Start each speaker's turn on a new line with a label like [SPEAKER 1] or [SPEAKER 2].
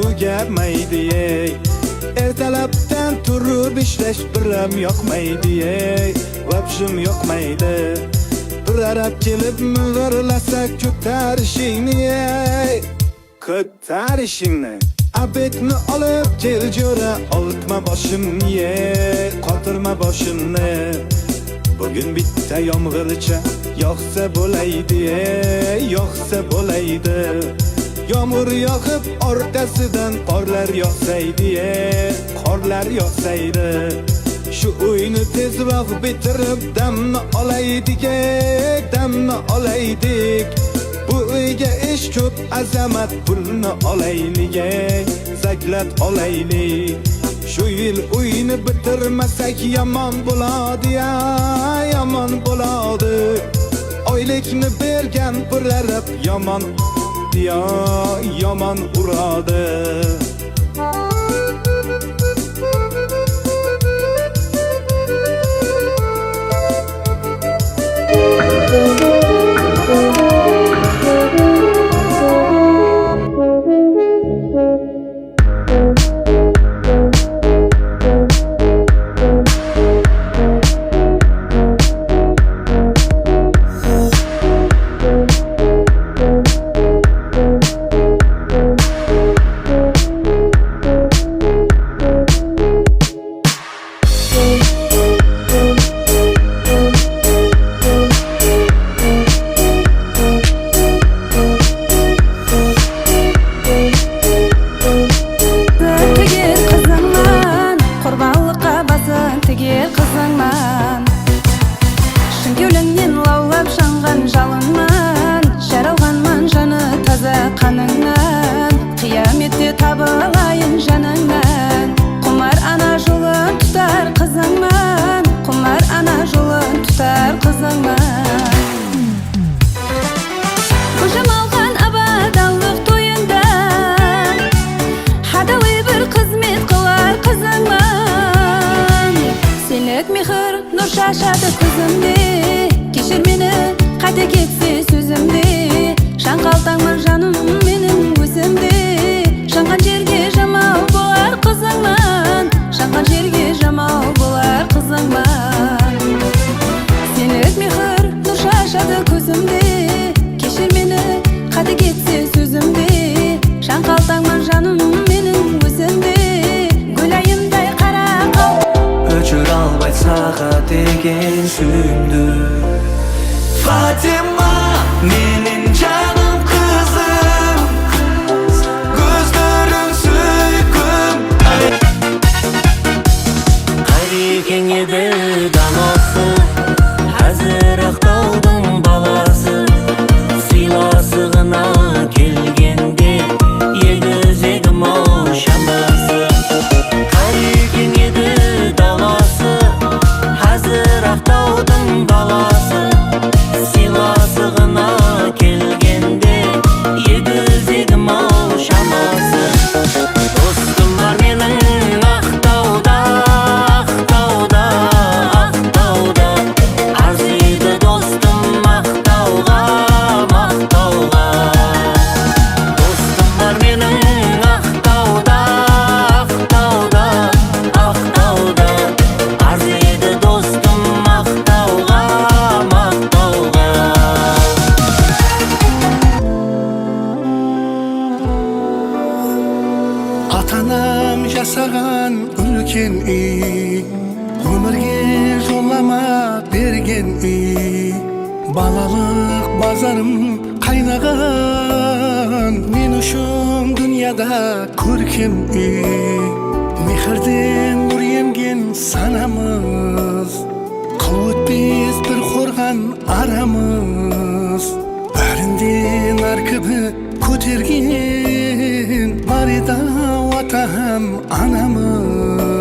[SPEAKER 1] bu gelmeydi ey. Ertalabdan turib ishlash biram yoqmaydi ey. Vapshim yoqmaydi. Bir arab kelib mug'irlasak ko'tarishingni ey. Ko'tarishingni. Abetni olib kel jo'ra, oltma boshimni ey. Qotirma boshimni. Bugün bitta yomg'ircha yoqsa bo'laydi ey, yoqsa bo'laydi. Yağmur yağıp ortasından qorlar yog'saydi ey, qorlar yog'saydi. Şu uyni tezroq bitirib damni olaydik ey, damni olaydik. Bu uyga ish ko'p, azamat pulni olaylik ey, zaklat olaylik. Şu yil uyni bitirmasak yomon bo'ladi ya, yomon bo'ladi. Oylikni bergan bir arab yomon ya, yomon uradi.
[SPEAKER 2] Şaşadı kızımdı, kişir meni, qayta ketsi sözümdi. Şanqaltangman жаным менің өзімді. Шанған жерге жамау болар қызыңман, шанған жерге жамау болар қызыңман. Сенік мехір нұр шашады көзімді, кешір мені, qayta кетси сөзімді. Шанқалтаңман жаным менің өзімді. Гүлайымдай қара қал
[SPEAKER 3] өчір албай саға деген сүйімді. Фатима, менің жаным қызым, көздерің сүйкім. Қарекең еді данасы, әзір ақтаудың баласы. Сыйласығына келгенде егізегім ау шамасы. Қарекең еді даласы, әзір ақтаудың баласы. Сыйласығына келгенде егізегім ау шамасы. Достым бар менің ақтауда, ақтауда, ақтауда. Арзиды достым мақтауға, мақтауға. Достым бар менің ақтауда, ақтауда, ақтауда. Арзиды достым мақтауға, мақтауға.
[SPEAKER 4] Атанам жасаған үлкен үй, өмірге жолама берген үй. Балалық базарым қайнаған, мен үшін дүнияда көркем үй. Мехірден нұр емген санамыз, қыл өтпес бір қорған арамыз. Бәрінде нар кібі көтерген бар еді ау атам анамыз.